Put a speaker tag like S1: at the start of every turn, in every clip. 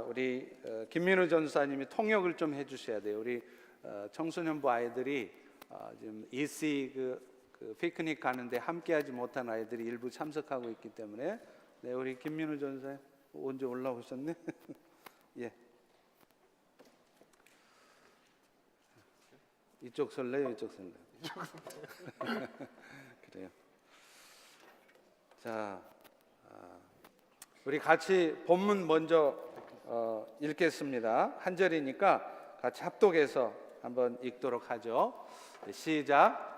S1: 우리 김민우 전사님이 통역을 좀 해주셔야 돼요. 우리 청소년부 아이들이 지금 EC 그 피크닉 가는데 함께하지 못한 아이들이 일부 참석하고 있기 때문에 우리 김민우 전사님 언제 올라오셨네? 예. 이쪽 설레요, 이쪽 설레요. 그래요. 자, 우리 같이 본문 먼저 읽겠습니다. 한 절이니까 같이 합독해서 한번 읽도록 하죠. 시작.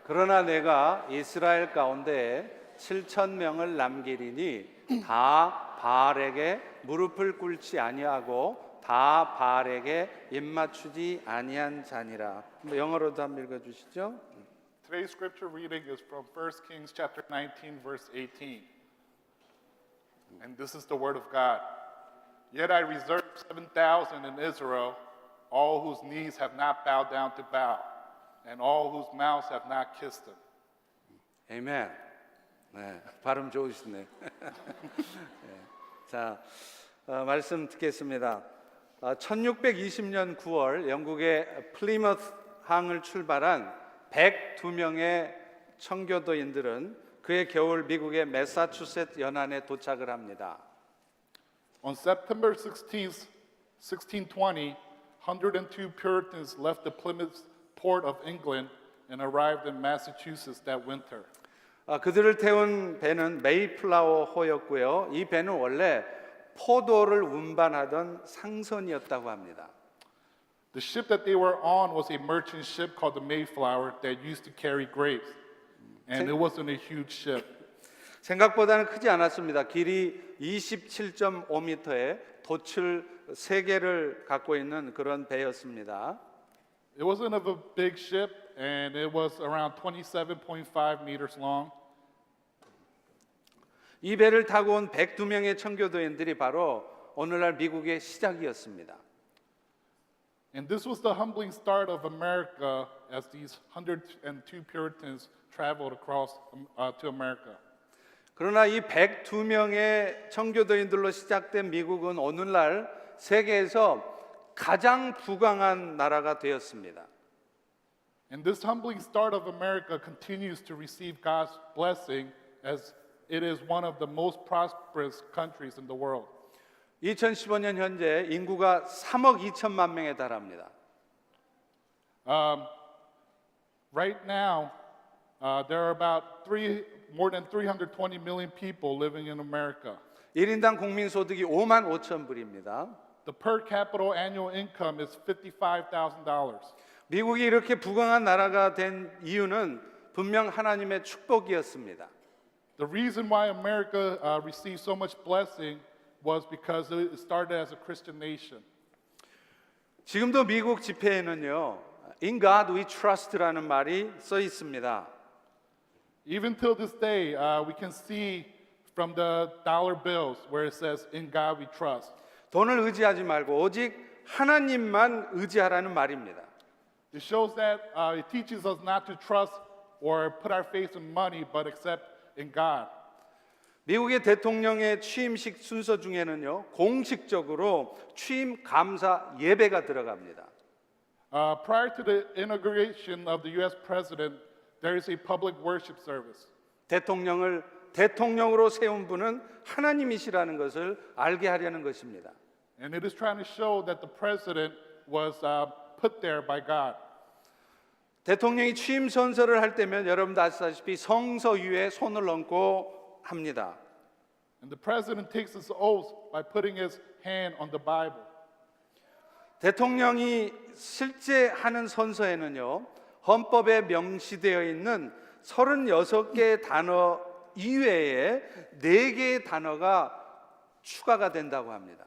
S1: 그러나 내가 이스라엘 가운데 7,000명을 남기리니 다 바알에게 무릎을 꿇지 아니하고 다 바알에게 입맞추지 아니한 자니라. 영어로도 한번 읽어주시죠.
S2: Today's scripture reading is from 1 Kings chapter 19 verse 18. And this is the word of God. Yet I reserved 7,000 in Israel, all whose knees have not bowed down to bow, and all whose mouths have not kissed him.
S1: 아멘. 네, 발음 좋으시네. 네. 자, 말씀 듣겠습니다. 1620년 9월 영국의 플리머스 항을 출발한 102명의 청교도인들은 그해 겨울 미국의 매사추세츠 연안에 도착을 합니다.
S2: On September 16th, 1620, 102 Puritans left the Plymouth port of England and arrived in Massachusetts that winter.
S1: 그들을 태운 배는 메이플라워호였고요. 이 배는 원래 포도를 운반하던 상선이었다고 합니다.
S2: The ship that they were on was a merchant ship called the Mayflower that used to carry grapes. And it wasn't a huge ship.
S1: 생각보다는 크지 않았습니다. 길이 27.5m에 돛을 3개를 갖고 있는 그런 배였습니다.
S2: It wasn't of a big ship, and it was around 27.5 meters long.
S1: 이 배를 타고 온 102명의 청교도인들이 바로 오늘날 미국의 시작이었습니다.
S2: And this was the humbling start of America as these 102 Puritans traveled across to America.
S1: 그러나 이 102명의 청교도인들로 시작된 미국은 오늘날 세계에서 가장 부강한 나라가 되었습니다.
S2: And this humbling start of America continues to receive God's blessing as it is one of the most prosperous countries in the world.
S1: 2015년 현재 인구가 3억 2천만 명에 달합니다.
S2: Right now, there are about more than 320 million people living in America.
S1: 1인당 국민 소득이 5만 5천 불입니다.
S2: The per capita annual income is $55,000.
S1: 미국이 이렇게 부강한 나라가 된 이유는 분명 하나님의 축복이었습니다.
S2: The reason why America received so much blessing was because it started as a Christian nation.
S1: 지금도 미국 지폐에는요, In God we trust라는 말이 써 있습니다.
S2: Even till this day, we can see from the dollar bills where it says, "In God we trust."
S1: 돈을 의지하지 말고 오직 하나님만 의지하라는 말입니다.
S2: It shows that it teaches us not to trust or put our faith in money, but accept in God.
S1: 미국의 대통령의 취임식 순서 중에는요, 공식적으로 취임 감사 예배가 들어갑니다.
S2: Prior to the inauguration of the U.S. president, there is a public worship service.
S1: 대통령을 대통령으로 세운 분은 하나님이시라는 것을 알게 하려는 것입니다.
S2: And it is trying to show that the president was put there by God.
S1: 대통령이 취임 선서를 할 때면 여러분도 아시다시피 성서 위에 손을 얹고 합니다.
S2: And the president takes his oath by putting his hand on the Bible.
S1: 대통령이 실제 하는 선서에는요, 헌법에 명시되어 있는 36개의 단어 이외에 4개의 단어가 추가가 된다고 합니다.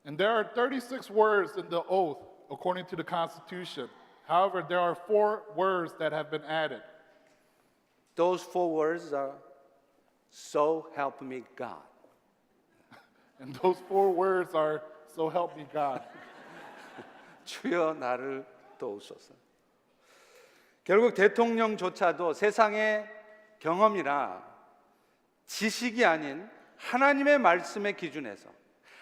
S2: And there are 36 words in the oath according to the Constitution. However, there are 4 words that have been added.
S1: Those 4 words are So help me God.
S2: And those 4 words are So help me God.
S1: 주여 나를 도우소서. 결국 대통령조차도 세상의 경험이나 지식이 아닌 하나님의 말씀의 기준에서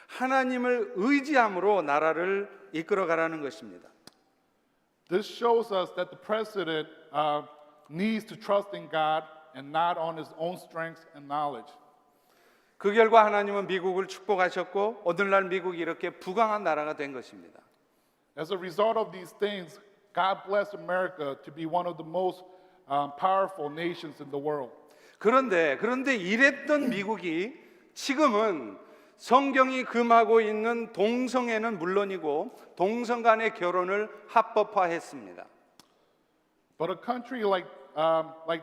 S1: 하나님을 의지함으로 나라를 이끌어가라는 것입니다.
S2: This shows us that the president needs to trust in God and not on his own strength and knowledge.
S1: 그 결과 하나님은 미국을 축복하셨고 오늘날 미국이 이렇게 부강한 나라가 된 것입니다.
S2: As a result of these things, God blessed America to be one of the most powerful nations in the world.
S1: 그런데 이랬던 미국이 지금은 성경이 금하고 있는 동성애는 물론이고 동성 간의 결혼을 합법화했습니다.
S2: But a country like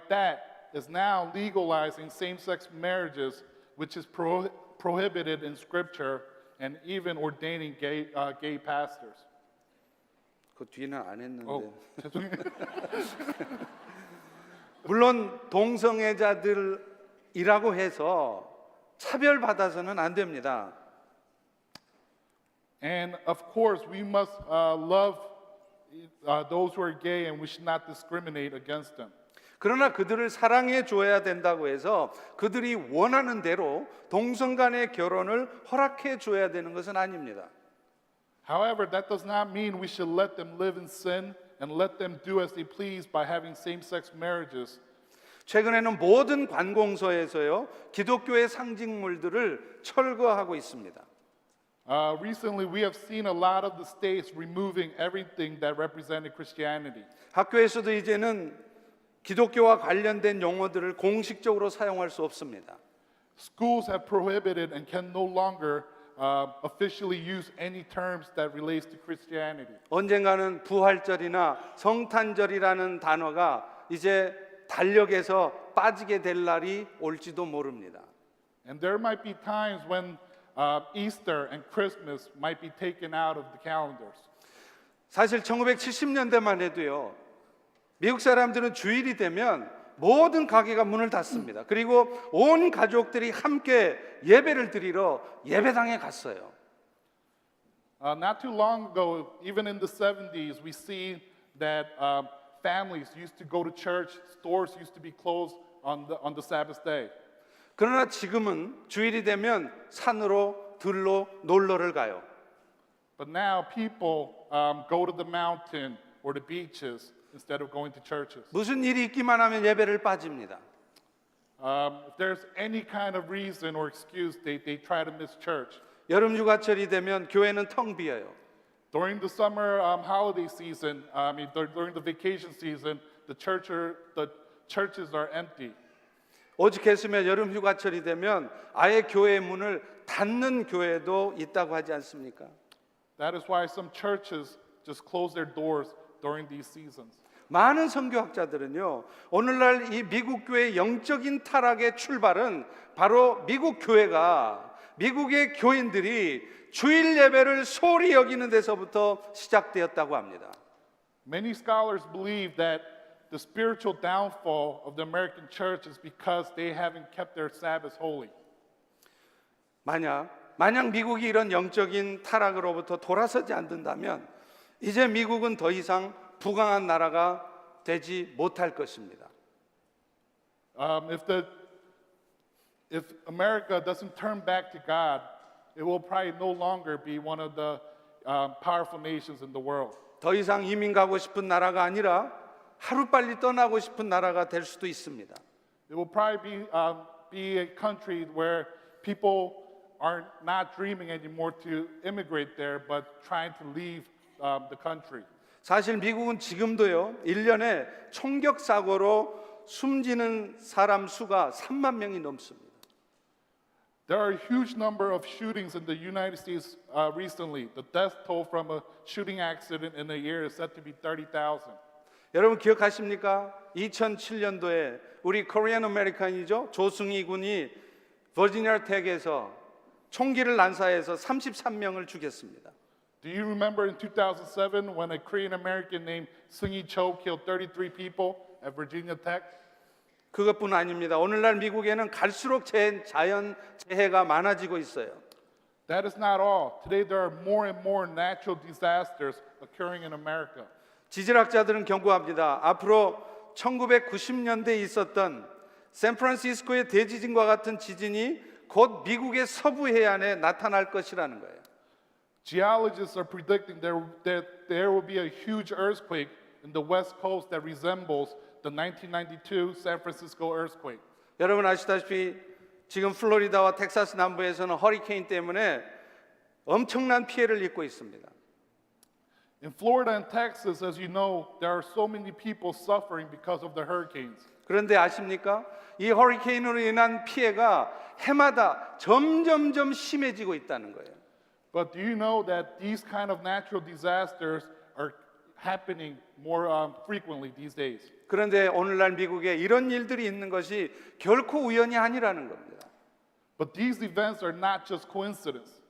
S2: that is now legalizing same-sex marriages, which is prohibited in Scripture, and even ordaining gay pastors.
S1: 그 뒤는 안 했는데.
S2: 죄송해요.
S1: 물론 동성애자들이라고 해서 차별받아서는 안 됩니다.
S2: And of course, we must love those who are gay, and we should not discriminate against them.
S1: 그러나 그들을 사랑해 줘야 된다고 해서 그들이 원하는 대로 동성 간의 결혼을 허락해 줘야 되는 것은 아닙니다.
S2: However, that does not mean we should let them live in sin and let them do as they please by having same-sex marriages.
S1: 최근에는 모든 관공서에서요 기독교의 상징물들을 철거하고 있습니다.
S2: Recently, we have seen a lot of the states removing everything that represented Christianity.
S1: 학교에서도 이제는 기독교와 관련된 용어들을 공식적으로 사용할 수 없습니다.
S2: Schools have prohibited and can no longer officially use any terms that relates to Christianity.
S1: 언젠가는 부활절이나 성탄절이라는 단어가 이제 달력에서 빠지게 될 날이 올지도 모릅니다.
S2: And there might be times when Easter and Christmas might be taken out of the calendars.
S1: 사실 1970년대만 해도요. 미국 사람들은 주일이 되면 모든 가게가 문을 닫습니다. 그리고 온 가족들이 함께 예배를 드리러 예배당에 갔어요.
S2: Not too long ago, even in the 70s, we see that families used to go to church, stores used to be closed on the Sabbath day.
S1: 그러나 지금은 주일이 되면 산으로 들로 놀러를 가요.
S2: But now people go to the mountain or the beaches instead of going to churches.
S1: 무슨 일이 있기만 하면 예배를 빠집니다.
S2: If there's any kind of reason or excuse, they try to miss church.
S1: 여름 휴가철이 되면 교회는 텅 비어요.
S2: During the summer holiday season, during the vacation season, the churches are empty.
S1: 오죽했으면 여름 휴가철이 되면 아예 교회 문을 닫는 교회도 있다고 하지 않습니까?
S2: That is why some churches just close their doors during these seasons.
S1: 많은 선교학자들은요, 오늘날 이 미국 교회의 영적인 타락의 출발은 바로 미국 교회가, 미국의 교인들이 주일 예배를 소홀히 여기는 데서부터 시작되었다고 합니다.
S2: Many scholars believe that the spiritual downfall of the American church is because they haven't kept their Sabbath holy.
S1: 만약 미국이 이런 영적인 타락으로부터 돌아서지 않는다면 이제 미국은 더 이상 부강한 나라가 되지 못할 것입니다.
S2: If America doesn't turn back to God, it will probably no longer be one of the powerful nations in the world.
S1: 더 이상 이민 가고 싶은 나라가 아니라 하루빨리 떠나고 싶은 나라가 될 수도 있습니다.
S2: It will probably be a country where people are not dreaming anymore to immigrate there, but trying to leave the country.
S1: 사실 미국은 지금도요 1년에 총격 사고로 숨지는 사람 수가 3만 명이 넘습니다.
S2: There are a huge number of shootings in the United States recently. The death toll from a shooting accident in a year is said to be 30,000.
S1: 여러분 기억하십니까? 2007년도에 우리 코리안 아메리칸이죠 조승희 군이 버지니아 텍에서 총기를 난사해서 33명을 죽였습니다.
S2: Do you remember in 2007 when a Korean American named Seung-hee Cho killed 33 people at Virginia Tech?
S1: 그것뿐 아닙니다. 오늘날 미국에는 갈수록 자연 재해가 많아지고 있어요.
S2: That is not all. Today there are more and more natural disasters occurring in America.
S1: 지질학자들은 경고합니다. 앞으로 1990년대에 있었던 샌프란시스코의 대지진과 같은 지진이 곧 미국의 서부 해안에 나타날 것이라는 거예요.
S2: Geologists are predicting that there will be a huge earthquake in the west coast that resembles the 1992 San Francisco earthquake.
S1: 여러분 아시다시피 지금 플로리다와 텍사스 남부에서는 허리케인 때문에 엄청난 피해를 입고 있습니다.
S2: In Florida and Texas, as you know, there are so many people suffering because of the hurricanes.
S1: 그런데 아십니까? 이 허리케인으로 인한 피해가 해마다 점점점 심해지고 있다는 거예요.
S2: But do you know that these kind of natural disasters are happening more frequently these days?
S1: 그런데 오늘날 미국에 이런 일들이 있는 것이 결코 우연이 아니라는 겁니다.
S2: But these events are not just coincidence.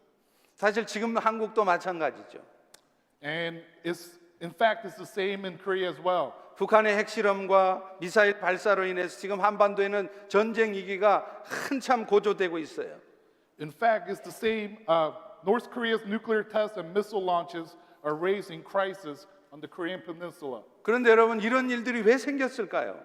S1: 사실 지금 한국도 마찬가지죠.
S2: And in fact, it's the same in Korea as well.
S1: 북한의 핵실험과 미사일 발사로 인해서 지금 한반도에는 전쟁 위기가 한참 고조되고 있어요.
S2: In fact, it's the same. North Korea's nuclear tests and missile launches are raising crisis on the Korean Peninsula.
S1: 그런데 여러분 이런 일들이 왜 생겼을까요?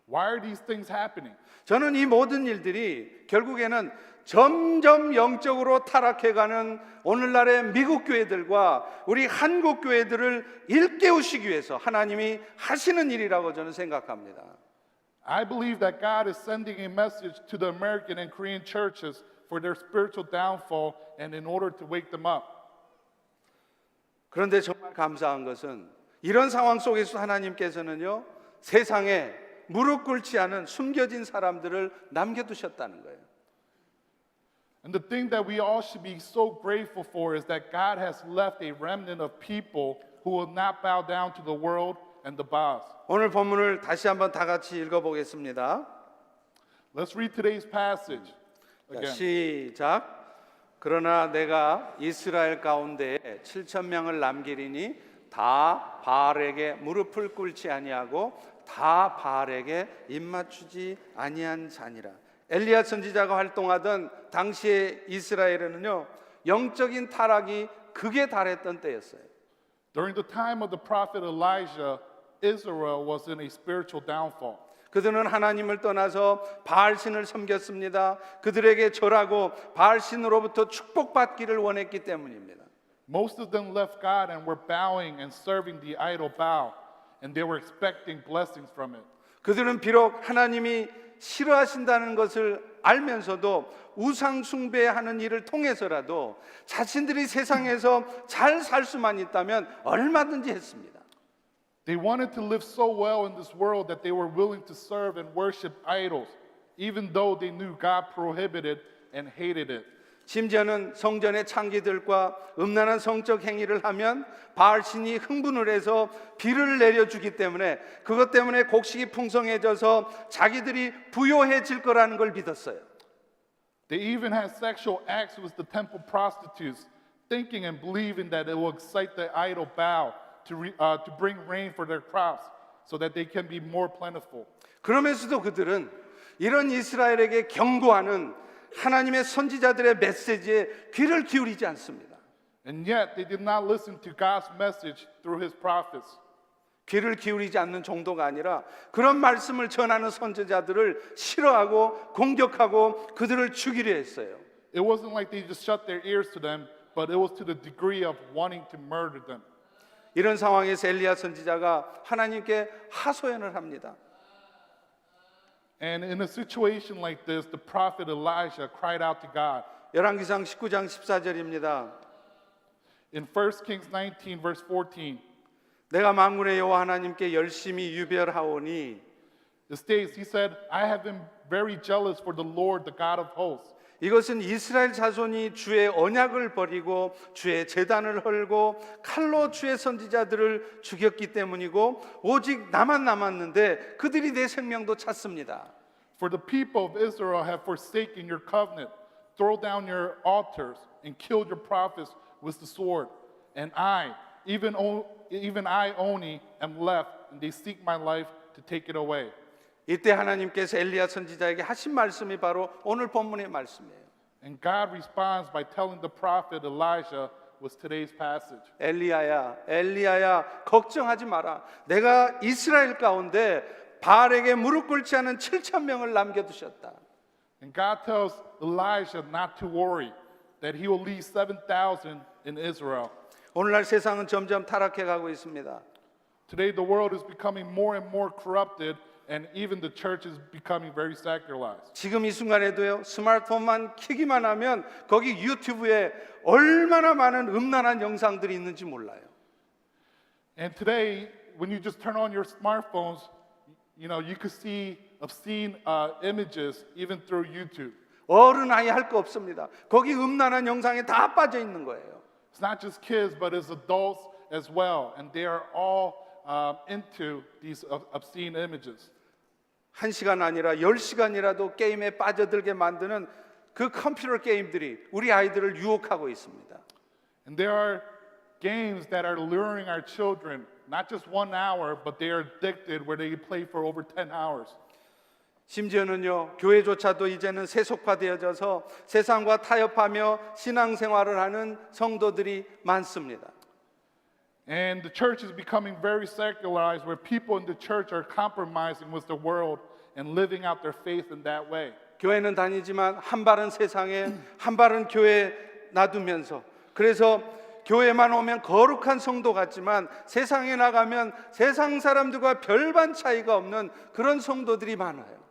S2: Why are these things happening?
S1: 저는 이 모든 일들이 결국에는 점점 영적으로 타락해가는 오늘날의 미국 교회들과 우리 한국 교회들을 일깨우시기 위해서 하나님이 하시는 일이라고 저는 생각합니다.
S2: I believe that God is sending a message to the American and Korean churches for their spiritual downfall and in order to wake them up.
S1: 그런데 정말 감사한 것은 이런 상황 속에서 하나님께서는요 세상에 무릎 꿇지 않은 숨겨진 사람들을 남겨두셨다는 거예요.
S2: And the thing that we all should be so grateful for is that God has left a remnant of people who will not bow down to the world and the boss.
S1: 오늘 본문을 다시 한번 다 같이 읽어보겠습니다.
S2: Let's read today's passage
S1: 자,
S2: again.
S1: 시작. 그러나 내가 이스라엘 가운데 7천 명을 남기리니 다 바알에게 무릎을 꿇지 아니하고 다 바알에게 입맞추지 아니한 자니라. 엘리야 선지자가 활동하던 당시의 이스라엘에는요 영적인 타락이 극에 달했던 때였어요.
S2: During the time of the prophet Elijah, Israel was in a spiritual downfall.
S1: 그들은 하나님을 떠나서 바알신을 섬겼습니다. 그들에게 절하고 바알신으로부터 축복받기를 원했기 때문입니다.
S2: Most of them left God and were bowing and serving the idol Baal, and they were expecting blessings from it.
S1: 그들은 비록 하나님이 싫어하신다는 것을 알면서도 우상 숭배하는 일을 통해서라도 자신들이 세상에서 잘 살 수만 있다면 얼마든지 했습니다.
S2: They wanted to live so well in this world that they were willing to serve and worship idols, even though they knew God prohibited and hated it.
S1: 심지어는 성전의 창기들과 음란한 성적 행위를 하면 바알신이 흥분을 해서 비를 내려주기 때문에 그것 때문에 곡식이 풍성해져서 자기들이 부요해질 거라는 걸 믿었어요.
S2: They even had sexual acts with the temple prostitutes, thinking and believing that it will excite the idol Baal to bring rain for their crops so that they can be more plentiful.
S1: 그러면서도 그들은 이런 이스라엘에게 경고하는 하나님의 선지자들의 메시지에 귀를 기울이지 않습니다.
S2: And yet they did not listen to God's message through his prophets.
S1: 귀를 기울이지 않는 정도가 아니라 그런 말씀을 전하는 선지자들을 싫어하고 공격하고 그들을 죽이려 했어요.
S2: It wasn't like they just shut their ears to them, but it was to the degree of wanting to murder them.
S1: 이런 상황에서 엘리야 선지자가 하나님께 하소연을 합니다.
S2: And in a situation like this, the prophet Elijah cried out to God.
S1: 열왕기상 19장 14절입니다.
S2: In 1 Kings 19 verse 14,
S1: 내가 만군의 여호와 하나님께 열심히 유별하오니
S2: it states, he said, I have been very jealous for the Lord, the God of hosts.
S1: 이것은 이스라엘 자손이 주의 언약을 버리고 주의 제단을 헐고 칼로 주의 선지자들을 죽였기 때문이고 오직 나만 남았는데 그들이 내 생명도 찾습니다.
S2: For the people of Israel have forsaken your covenant, throw down your altars, and killed your prophets with the sword. And I, even I only, am left, and they seek my life to take it away.
S1: 이때 하나님께서 엘리야 선지자에게 하신 말씀이 바로 오늘 본문의 말씀이에요.
S2: And God responds by telling the prophet Elijah with today's passage.
S1: 엘리야야, 엘리야야, 걱정하지 마라. 내가 이스라엘 가운데 바알에게 무릎 꿇지 않은 7천 명을 남겨두셨다.
S2: And God tells Elijah not to worry, that he will leave 7,000 in Israel.
S1: 오늘날 세상은 점점 타락해 가고 있습니다.
S2: Today the world is becoming more and more corrupted, and even the church is becoming very secularized.
S1: 지금 이 순간에도요, 스마트폰만 켜기만 하면 거기 유튜브에 얼마나 많은 음란한 영상들이 있는지 몰라요.
S2: And today, when you just turn on your smartphones, you know, you could see obscene images even through YouTube.
S1: 어른 아이 할 거 없습니다. 거기 음란한 영상에 다 빠져 있는 거예요.
S2: It's not just kids, but it's adults as well, and they are all into these obscene images.
S1: 1시간 아니라 10시간이라도 게임에 빠져들게 만드는 그 컴퓨터 게임들이 우리 아이들을 유혹하고 있습니다.
S2: And there are games that are luring our children, not just 1 hour, but they are addicted where they play for over 10 hours.
S1: 심지어는요, 교회조차도 이제는 세속화되어져서 세상과 타협하며 신앙생활을 하는 성도들이 많습니다.
S2: And the church is becoming very secularized, where people in the church are compromising with the world and living out their faith in that way.
S1: 교회는 다니지만 한 발은 세상에 한 발은 교회에 놔두면서, 그래서 교회만 오면 거룩한 성도 같지만 세상에 나가면 세상 사람들과 별반 차이가 없는 그런 성도들이 많아요.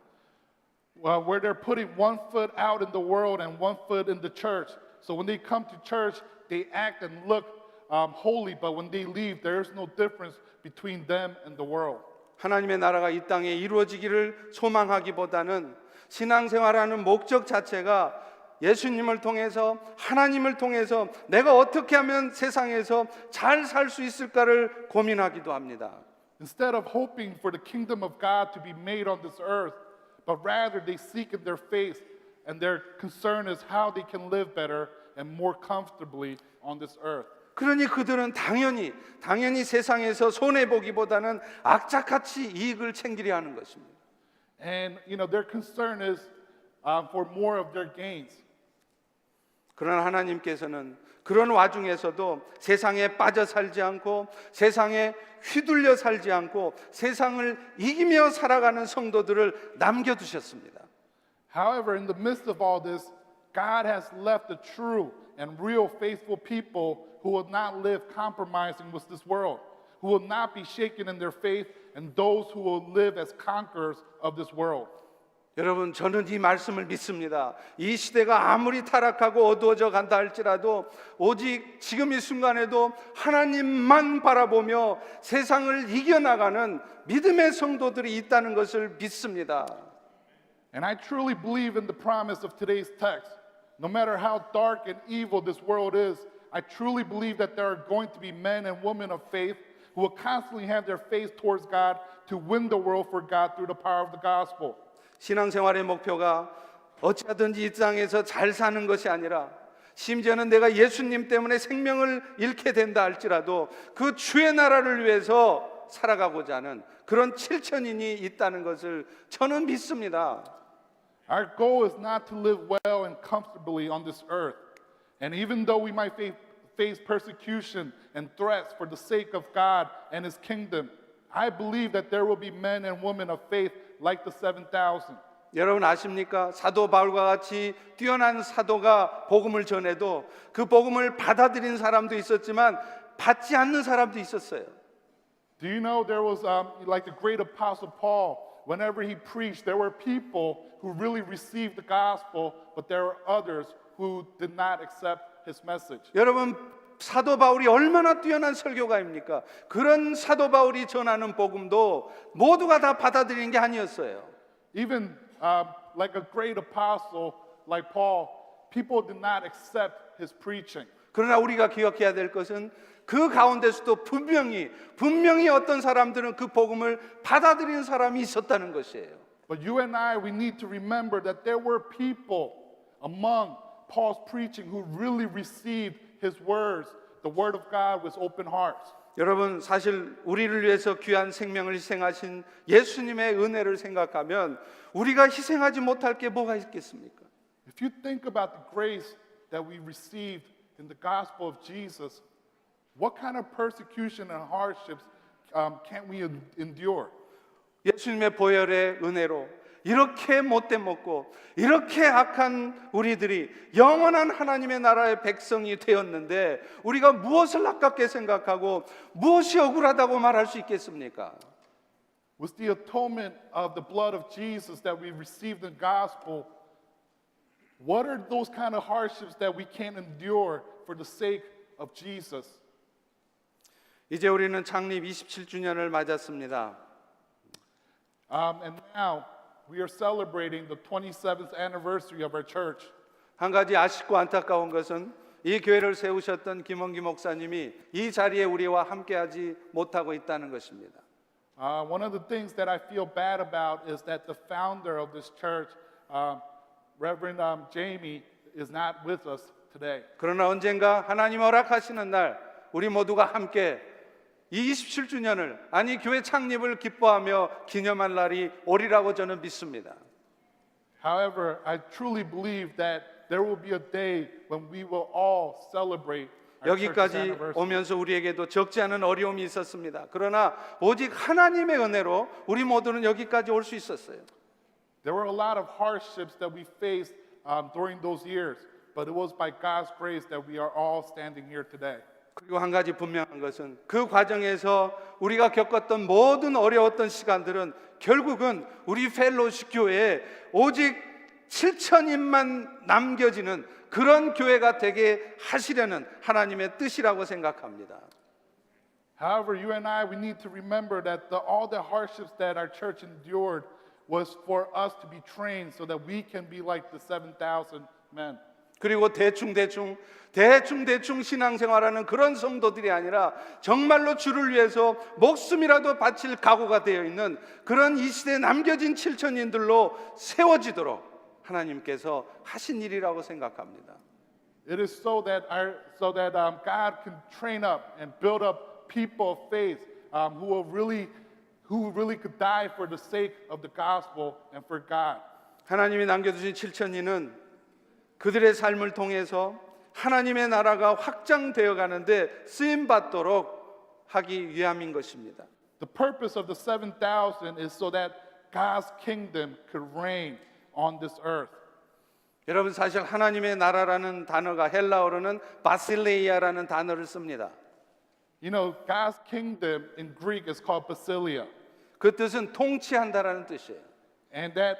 S2: Where they're putting one foot out in the world and one foot in the church. So when they come to church, they act and look holy, but when they leave, there is no difference between them and the world.
S1: 하나님의 나라가 이 땅에 이루어지기를 소망하기보다는 신앙생활하는 목적 자체가 예수님을 통해서, 하나님을 통해서 내가 어떻게 하면 세상에서 잘 살 수 있을까를 고민하기도 합니다.
S2: Instead of hoping for the kingdom of God to be made on this earth, but rather they seek in their faith, and their concern is how they can live better and more comfortably on this earth.
S1: 그러니 그들은 당연히 세상에서 손해 보기보다는 악착같이 이익을 챙기려 하는 것입니다.
S2: And you know their concern is for more of their gains.
S1: 그러나 하나님께서는 그런 와중에서도 세상에 빠져 살지 않고 세상에 휘둘려 살지 않고 세상을 이기며 살아가는 성도들을 남겨두셨습니다.
S2: However, in the midst of all this, God has left the true and real faithful people who will not live compromising with this world, who will not be shaken in their faith, and those who will live as conquerors of this world.
S1: 여러분, 저는 이 말씀을 믿습니다. 이 시대가 아무리 타락하고 어두워져 간다 할지라도 오직 지금 이 순간에도 하나님만 바라보며 세상을 이겨나가는 믿음의 성도들이 있다는 것을 믿습니다.
S2: And I truly believe in the promise of today's text. No matter how dark and evil this world is, I truly believe that there are going to be men and women of faith who will constantly have their face towards God to win the world for God through the power of the gospel.
S1: 신앙생활의 목표가 어찌하든지 이 땅에서 잘 사는 것이 아니라 심지어는 내가 예수님 때문에 생명을 잃게 된다 할지라도 그 주의 나라를 위해서 살아가고자 하는 그런 7천인이 있다는 것을 저는 믿습니다.
S2: Our goal is not to live well and comfortably on this earth. And even though we might face persecution and threats for the sake of God and His kingdom, I believe that there will be men and women of faith like the 7,000.
S1: 여러분 아십니까? 사도 바울과 같이 뛰어난 사도가 복음을 전해도 그 복음을 받아들인 사람도 있었지만 받지 않는 사람도 있었어요.
S2: Do you know there was like the great apostle Paul, whenever he preached, there were people who really received the gospel, but there were others who did not accept his message.
S1: 여러분 사도 바울이 얼마나 뛰어난 설교가입니까? 그런 사도 바울이 전하는 복음도 모두가 다 받아들이는 게 아니었어요.
S2: Even like a great apostle like Paul, people did not accept his preaching.
S1: 그러나 우리가 기억해야 될 것은 그 가운데서도 분명히 어떤 사람들은 그 복음을 받아들이는 사람이 있었다는 것이에요.
S2: But you and I, we need to remember that there were people among Paul's preaching who really received his words, the word of God, with open hearts.
S1: 여러분 사실 우리를 위해서 귀한 생명을 희생하신 예수님의 은혜를 생각하면 우리가 희생하지 못할 게 뭐가 있겠습니까?
S2: If you think about the grace that we received in the gospel of Jesus, what kind of persecution and hardships can't we endure?
S1: 예수님의 보혈의 은혜로 이렇게 못돼 먹고 이렇게 악한 우리들이 영원한 하나님의 나라의 백성이 되었는데 우리가 무엇을 아깝게 생각하고 무엇이 억울하다고 말할 수 있겠습니까?
S2: Was the atonement of the blood of Jesus that we received in the gospel, what are those kind of hardships that we can't endure for the sake of Jesus?
S1: 이제 우리는 창립 27주년을 맞았습니다.
S2: And now we are celebrating the 27th anniversary of our church.
S1: 한 가지 아쉽고 안타까운 것은 이 교회를 세우셨던 김원기 목사님이 이 자리에 우리와 함께하지 못하고 있다는 것입니다.
S2: One of the things that I feel bad about is that the founder of this church, Reverend Jamie, is not with us today.
S1: 그러나 언젠가 하나님 허락하시는 날 우리 모두가 함께 이 27주년을 아니 교회 창립을 기뻐하며 기념할 날이 오리라고 저는 믿습니다.
S2: However, I truly believe that there will be a day when we will all celebrate our church's
S1: 여기까지
S2: anniversary.
S1: 오면서 우리에게도 적지 않은 어려움이 있었습니다. 그러나 오직 하나님의 은혜로 우리 모두는 여기까지 올 수 있었어요.
S2: There were a lot of hardships that we faced during those years, but it was by God's grace that we are all standing here today.
S1: 그리고 한 가지 분명한 것은 그 과정에서 우리가 겪었던 모든 어려웠던 시간들은 결국은 우리 펠로십 교회에 오직 7,000인만 남겨지는 그런 교회가 되게 하시려는 하나님의 뜻이라고 생각합니다.
S2: However, you and I, we need to remember that all the hardships that our church endured was for us to be trained so that we can be like the 7,000 men.
S1: 그리고 대충 신앙생활하는 그런 성도들이 아니라 정말로 주를 위해서 목숨이라도 바칠 각오가 되어 있는 그런 이 시대에 남겨진 7천인들로 세워지도록 하나님께서 하신 일이라고 생각합니다.
S2: It is so that God can train up and build up people of faith who really could die for the sake of the gospel and for God.
S1: 하나님이 남겨주신 7천인은 그들의 삶을 통해서 하나님의 나라가 확장되어 가는데 쓰임 받도록 하기 위함인 것입니다.
S2: The purpose of the 7,000 is so that God's kingdom could reign on this earth.
S1: 여러분 사실 하나님의 나라라는 단어가 헬라어로는 바실레이아라는 단어를 씁니다.
S2: You know, God's kingdom in Greek is called basileia.
S1: 그 뜻은 통치한다라는 뜻이에요.
S2: And that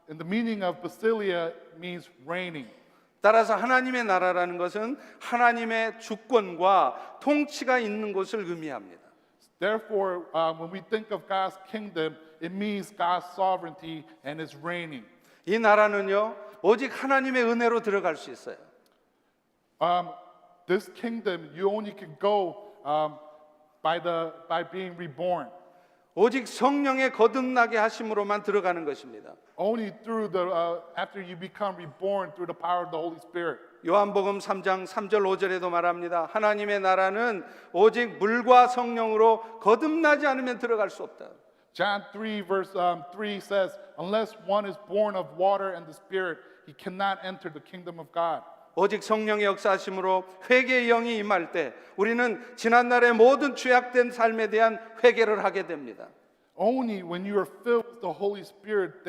S2: and the meaning of basileia means reigning.
S1: 따라서 하나님의 나라라는 것은 하나님의 주권과 통치가 있는 것을 의미합니다.
S2: Therefore, when we think of God's kingdom, it means God's sovereignty and His reigning.
S1: 이 나라는요 오직 하나님의 은혜로 들어갈 수 있어요.
S2: This kingdom, you only can go by being reborn.
S1: 오직 성령의 거듭나게 하심으로만 들어가는 것입니다.
S2: Only through after you become reborn through the power of the Holy Spirit.
S1: 요한복음 3장 3절 5절에도 말합니다. 하나님의 나라는 오직 물과 성령으로 거듭나지 않으면 들어갈 수 없다.
S2: John 3 verse 3 says, unless one is born of water and the Spirit, he cannot enter the kingdom of God.
S1: 오직 성령의 역사하심으로 회개의 영이 임할 때 우리는 지난날의 모든 죄악된 삶에 대한 회개를 하게 됩니다.
S2: Only when you are filled with the Holy Spirit,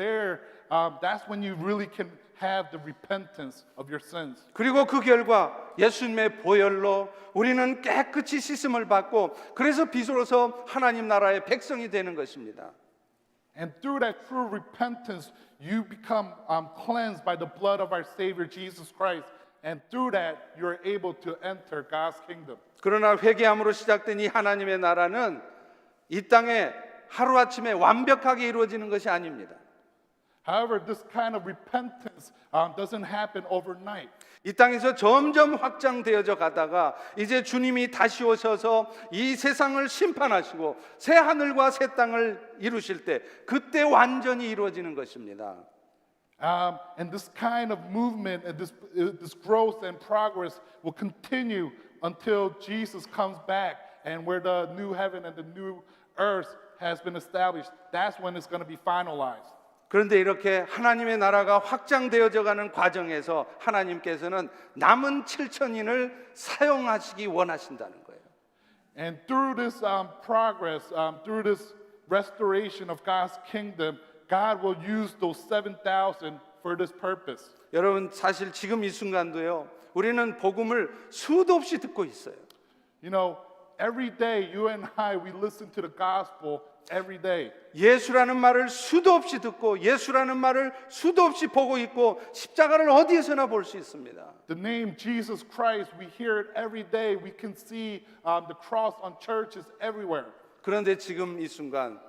S2: that's when you really can have the repentance of your sins.
S1: 그리고 그 결과 예수님의 보혈로 우리는 깨끗이 씻음을 받고 그래서 비로소 하나님 나라의 백성이 되는 것입니다.
S2: And through that true repentance, you become cleansed by the blood of our Savior Jesus Christ. And through that, you are able to enter God's kingdom.
S1: 그러나 회개함으로 시작된 이 하나님의 나라는 이 땅에 하루아침에 완벽하게 이루어지는 것이 아닙니다.
S2: However, this kind of repentance doesn't happen overnight.
S1: 이 땅에서 점점 확장되어져 가다가 이제 주님이 다시 오셔서 이 세상을 심판하시고 새 하늘과 새 땅을 이루실 때 그때 완전히 이루어지는 것입니다.
S2: And this kind of movement and this growth and progress will continue until Jesus comes back and where the new heaven and the new earth has been established. That's when it's going to be finalized.
S1: 그런데 이렇게 하나님의 나라가 확장되어져 가는 과정에서 하나님께서는 남은 7천인을 사용하시기 원하신다는 거예요.
S2: And through this progress, through this restoration of God's kingdom, God will use those 7,000 for this purpose.
S1: 여러분 사실 지금 이 순간도요. 우리는 복음을 수도 없이 듣고 있어요.
S2: You know, every day you and I, we listen to the gospel every day.
S1: 예수라는 말을 수도 없이 듣고 예수라는 말을 수도 없이 보고 있고 십자가를 어디에서나 볼 수 있습니다.
S2: The name Jesus Christ, we hear it every day. We can see the cross on churches everywhere.
S1: 그런데 지금 이 순간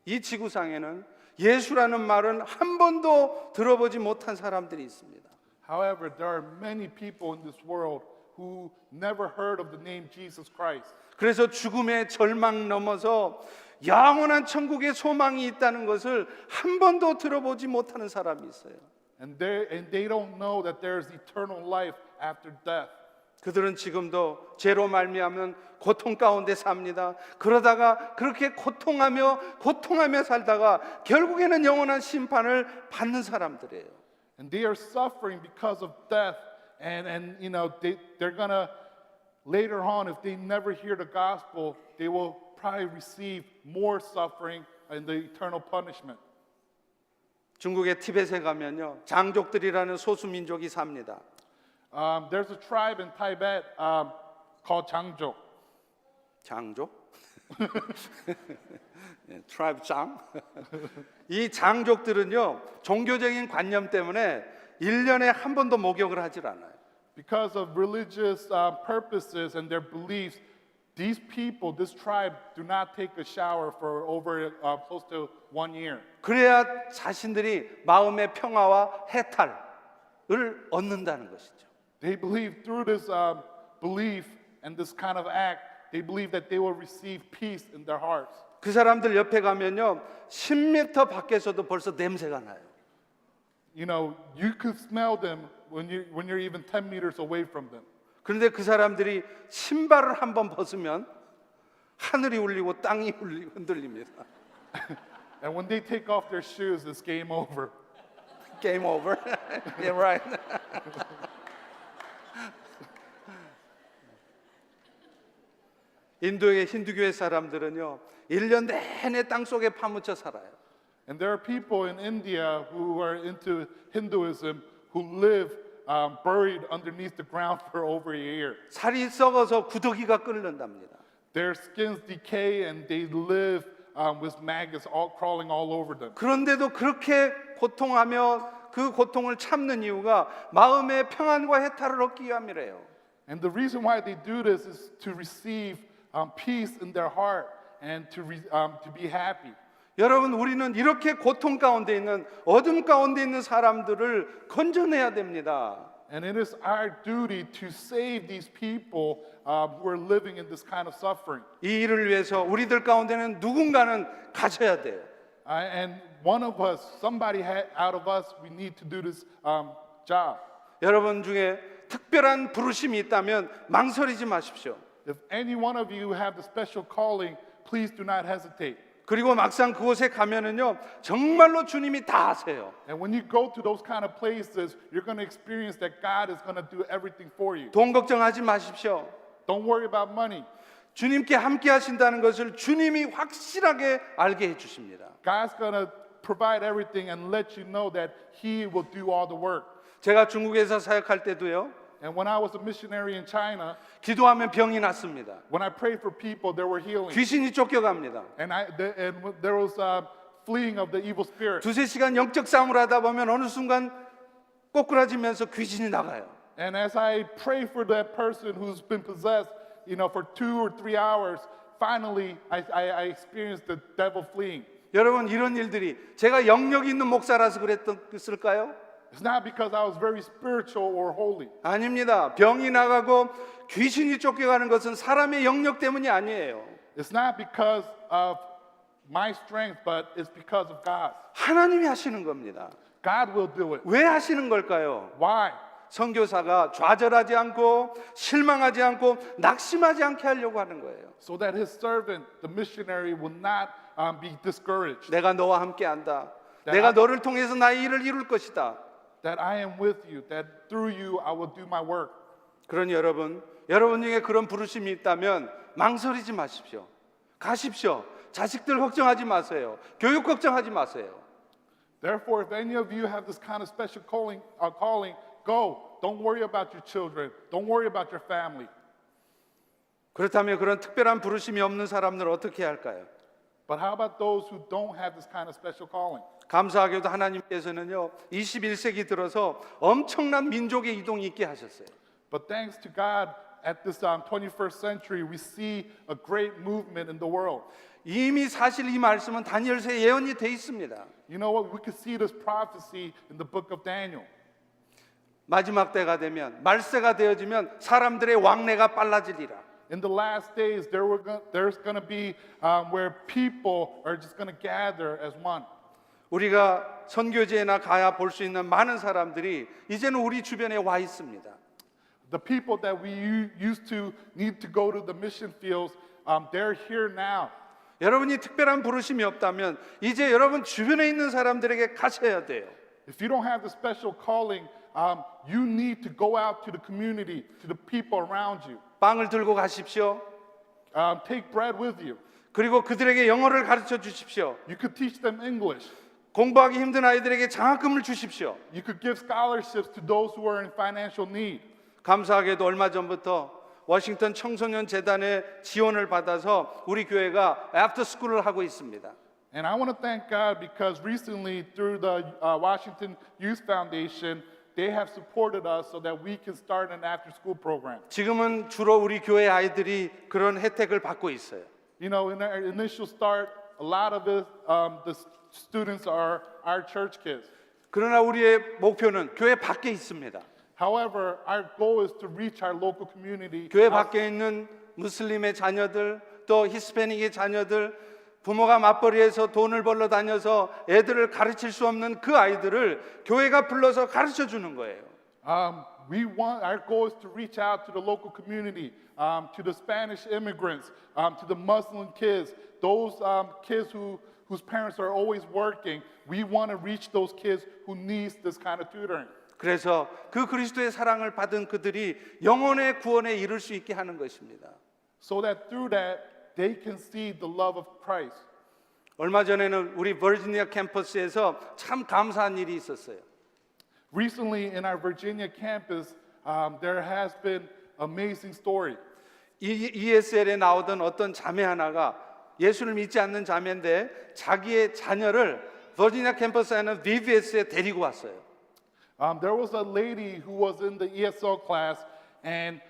S1: 이 지구상에는 예수라는 말은 한 번도 들어보지 못한 사람들이 있습니다.
S2: However, there are many people in this world who never heard of the name Jesus Christ.
S1: 그래서 죽음의 절망 넘어서 영원한 천국의 소망이 있다는 것을 한 번도 들어보지 못하는 사람이 있어요.
S2: And they don't know that there is eternal life after death.
S1: 그들은 지금도 죄로 말미암은 고통 가운데 삽니다. 그러다가 그렇게 고통하며 살다가 결국에는 영원한 심판을 받는 사람들이에요.
S2: And they are suffering because of death. And you know, they're gonna later on, if they never hear the gospel, they will probably receive more suffering and the eternal punishment.
S1: 중국의 티벳에 가면요, 장족들이라는 소수 민족이 삽니다.
S2: There's a tribe in Tibet called Changjok.
S1: 장족? 트라이브 장? 이 장족들은요, 종교적인 관념 때문에 1년에 한 번도 목욕을 하질 않아요.
S2: Because of religious purposes and their beliefs, these people, this tribe, do not take a shower for over close to 1 year.
S1: 그래야 자신들이 마음의 평화와 해탈을 얻는다는 것이죠.
S2: They believe through this belief and this kind of act, they believe that they will receive peace in their hearts.
S1: 그 사람들 옆에 가면요, 10m 밖에서도 벌써 냄새가 나요.
S2: You know, you could smell them when you're even 10 meters away from them.
S1: 그런데 그 사람들이 신발을 한번 벗으면 하늘이 울리고 땅이 흔들립니다.
S2: And when they take off their shoes, it's game over.
S1: Game over. Yeah, right. 인도의 힌두교회 사람들은요, 1년 내내 땅 속에 파묻혀 살아요.
S2: And there are people in India who are into Hinduism who live buried underneath the ground for over a year.
S1: 살이 썩어서 구더기가 끓는답니다.
S2: Their skins decay and they live with maggots all crawling all over them.
S1: 그런데도 그렇게 고통하며 그 고통을 참는 이유가 마음의 평안과 해탈을 얻기 위함이래요.
S2: And the reason why they do this is to receive peace in their heart and to be happy.
S1: 여러분, 우리는 이렇게 고통 가운데 있는 어둠 가운데 있는 사람들을 건져내야 됩니다.
S2: And it is our duty to save these people who are living in this kind of suffering.
S1: 이 일을 위해서 우리들 가운데는 누군가는 가져야 돼요.
S2: And one of us, somebody out of us, we need to do this job.
S1: 여러분 중에 특별한 부르심이 있다면 망설이지 마십시오.
S2: If any one of you have the special calling, please do not hesitate.
S1: 그리고 막상 그곳에 가면은요, 정말로 주님이 다 하세요.
S2: And when you go to those kind of places, you're going to experience that God is going to do everything for you.
S1: 돈 걱정하지 마십시오.
S2: Don't worry about money.
S1: 주님께 함께 하신다는 것을 주님이 확실하게 알게 해 주십니다.
S2: God's going to provide everything and let you know that He will do all the work.
S1: 제가 중국에서 사역할 때도요,
S2: And when I was a missionary in China,
S1: 기도하면 병이 났습니다.
S2: when I prayed for people, there were healing.
S1: 귀신이 쫓겨갑니다.
S2: And there was fleeing of the evil spirit.
S1: 두세 시간 영적 싸움을 하다 보면 어느 순간 꼬꾸라지면서 귀신이 나가요.
S2: And as I pray for that person who's been possessed, you know, for 2 or 3 hours, finally I experienced the devil fleeing.
S1: 여러분, 이런 일들이 제가 영역 있는 목사라서 그랬을까요?
S2: It's not because I was very spiritual or holy.
S1: 아닙니다. 병이 나가고 귀신이 쫓겨가는 것은 사람의 영역 때문이 아니에요.
S2: It's not because of my strength, but it's because of God.
S1: 하나님이 하시는 겁니다.
S2: God will do it.
S1: 왜 하시는 걸까요?
S2: Why?
S1: 선교사가 좌절하지 않고 실망하지 않고 낙심하지 않게 하려고 하는 거예요.
S2: So that his servant, the missionary, will not be discouraged.
S1: 내가 너와 함께한다. 내가 너를 통해서 나의 일을 이룰 것이다.
S2: That I am with you, that through you I will do my work.
S1: 그러니 여러분 중에 그런 부르심이 있다면 망설이지 마십시오. 가십시오. 자식들 걱정하지 마세요. 교육 걱정하지 마세요.
S2: Therefore, if any of you have this kind of special calling, go. Don't worry about your children. Don't worry about your family.
S1: 그렇다면 그런 특별한 부르심이 없는 사람들은 어떻게 할까요?
S2: But how about those who don't have this kind of special calling?
S1: 감사하게도 하나님께서는요 21세기 들어서 엄청난 민족의 이동이 있게 하셨어요.
S2: But thanks to God, at this 21st century, we see a great movement in the world.
S1: 이미 사실 이 말씀은 다니엘서에 예언이 돼 있습니다.
S2: You know what? We could see this prophecy in the book of Daniel.
S1: 마지막 때가 되면 말세가 되어지면 사람들의 왕래가 빨라지리라.
S2: In the last days, there's going to be where people are just going to gather as one.
S1: 우리가 선교지에나 가야 볼 수 있는 많은 사람들이 이제는 우리 주변에 와 있습니다.
S2: The people that we used to need to go to the mission fields, they're here now.
S1: 여러분이 특별한 부르심이 없다면 이제 여러분 주변에 있는 사람들에게 가셔야 돼요.
S2: If you don't have the special calling, you need to go out to the community, to the people around you.
S1: 빵을 들고 가십시오.
S2: Take bread with you.
S1: 그리고 그들에게 영어를 가르쳐 주십시오.
S2: You could teach them English.
S1: 공부하기 힘든 아이들에게 장학금을 주십시오.
S2: You could give scholarships to those who are in financial need.
S1: 감사하게도 얼마 전부터 워싱턴 청소년 재단의 지원을 받아서 우리 교회가 애프터 스쿨을 하고 있습니다.
S2: And I want to thank God because recently through the Washington Youth Foundation, they have supported us so that we can start an after-school program.
S1: 지금은 주로 우리 교회 아이들이 그런 혜택을 받고 있어요.
S2: You know, in our initial start, a lot of the students are our church kids.
S1: 그러나 우리의 목표는 교회 밖에 있습니다.
S2: However, our goal is to reach our local community.
S1: 교회 밖에 있는 무슬림의 자녀들, 또 히스패닉의 자녀들, 부모가 맞벌이해서 돈을 벌러 다녀서 애들을 가르칠 수 없는 그 아이들을 교회가 불러서 가르쳐 주는 거예요.
S2: Our goal is to reach out to the local community, to the Spanish immigrants, to the Muslim kids, those kids whose parents are always working. We want to reach those kids who need this kind of tutoring.
S1: 그래서 그 그리스도의 사랑을 받은 그들이 영혼의 구원에 이를 수 있게 하는 것입니다.
S2: So that through that they can see the love of Christ.
S1: 얼마 전에는 우리 버지니아 캠퍼스에서 참 감사한 일이 있었어요.
S2: Recently in our Virginia campus, there has been amazing story.
S1: ESL에 나오던 어떤 자매 하나가 예수를 믿지 않는 자매인데 자기의 자녀를 버지니아 캠퍼스에 있는 VBS에 데리고 왔어요.
S2: There was a lady who was in the ESL class, and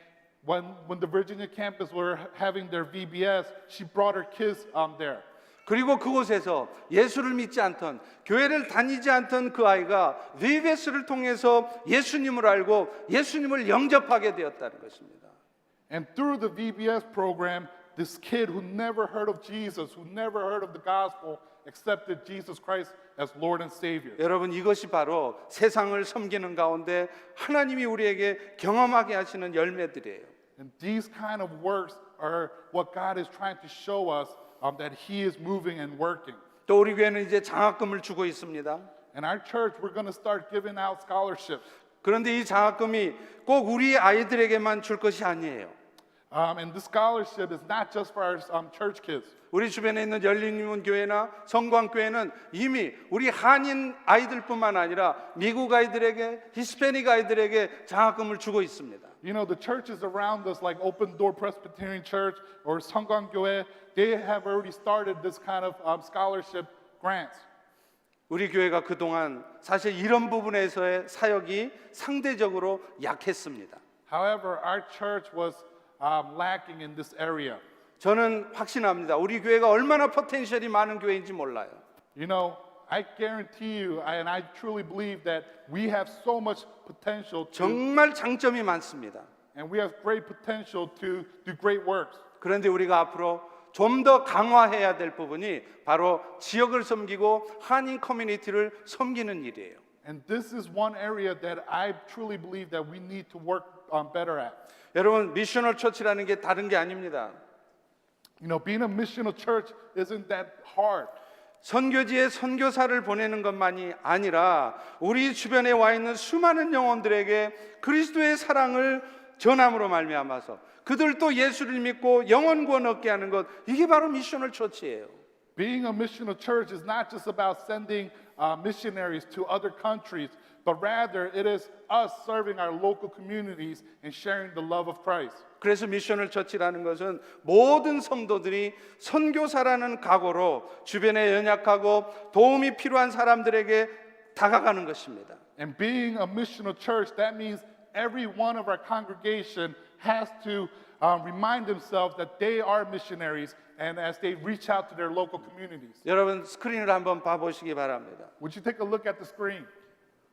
S2: when the Virginia campus were having their VBS, she brought her kids there.
S1: 그리고 그곳에서 예수를 믿지 않던 교회를 다니지 않던 그 아이가 VBS를 통해서 예수님을 알고 예수님을 영접하게 되었다는 것입니다.
S2: And through the VBS program, this kid who never heard of Jesus, who never heard of the gospel, accepted Jesus Christ as Lord and Savior.
S1: 여러분 이것이 바로 세상을 섬기는 가운데 하나님이 우리에게 경험하게 하시는 열매들이에요.
S2: And these kind of works are what God is trying to show us that He is moving and working.
S1: 또 우리 교회는 이제 장학금을 주고 있습니다.
S2: In our church, we're going to start giving out scholarships.
S1: 그런데 이 장학금이 꼭 우리 아이들에게만 줄 것이 아니에요.
S2: And this scholarship is not just for our church kids.
S1: 우리 주변에 있는 열린문교회나 성광교회는 이미 우리 한인 아이들뿐만 아니라 미국 아이들에게 히스패닉 아이들에게 장학금을 주고 있습니다.
S2: You know, the churches around us like Open Door Presbyterian Church or 성광교회, they have already started this kind of scholarship grants.
S1: 우리 교회가 그동안 사실 이런 부분에서의 사역이 상대적으로 약했습니다.
S2: However, our church was lacking in this area.
S1: 저는 확신합니다. 우리 교회가 얼마나 포텐셜이 많은 교회인지 몰라요.
S2: You know, I guarantee you, and I truly believe that we have so much potential to,
S1: 정말 장점이 많습니다.
S2: and we have great potential to do great works.
S1: 그런데 우리가 앞으로 좀 더 강화해야 될 부분이 바로 지역을 섬기고 한인 커뮤니티를 섬기는 일이에요.
S2: And this is one area that I truly believe that we need to work better at.
S1: 여러분 미셔널 처치라는 게 다른 게 아닙니다.
S2: You know, being a missional church isn't that hard.
S1: 선교지에 선교사를 보내는 것만이 아니라 우리 주변에 와 있는 수많은 영혼들에게 그리스도의 사랑을 전함으로 말미암아서 그들도 예수를 믿고 영혼 구원 얻게 하는 것, 이게 바로 미셔널 처치예요.
S2: Being a missional church is not just about sending missionaries to other countries, but rather it is us serving our local communities and sharing the love of Christ.
S1: 그래서 미셔널 처치라는 것은 모든 성도들이 선교사라는 각오로 주변에 연약하고 도움이 필요한 사람들에게 다가가는 것입니다.
S2: And being a missional church, that means every one of our congregation has to remind themselves that they are missionaries and as they reach out to their local communities.
S1: 여러분 스크린을 한번 봐보시기 바랍니다.
S2: Would you take a look at the screen?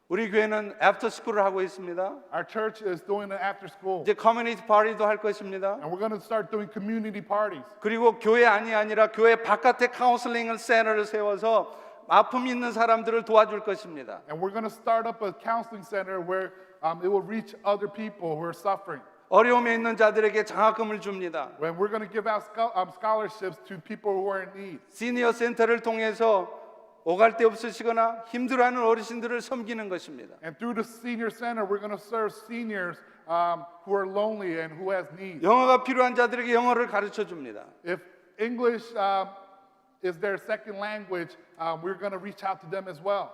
S1: 우리 교회는 애프터 스쿨을 하고 있습니다.
S2: Our church is doing an after school.
S1: 이제 커뮤니티 파티도 할 것입니다.
S2: And we're going to start doing community parties.
S1: 그리고 교회 안이 아니라 교회 바깥에 카운슬링 센터를 세워서 아픔 있는 사람들을 도와줄 것입니다.
S2: And we're going to start up a counseling center where it will reach other people who are suffering.
S1: 어려움에 있는 자들에게 장학금을 줍니다.
S2: When we're going to give out scholarships to people who are in need.
S1: 시니어 센터를 통해서 오갈 데 없으시거나 힘들어하는 어르신들을 섬기는 것입니다.
S2: And through the senior center, we're going to serve seniors who are lonely and who has needs.
S1: 영어가 필요한 자들에게 영어를 가르쳐 줍니다.
S2: If English is their second language, we're going to reach out to them as well.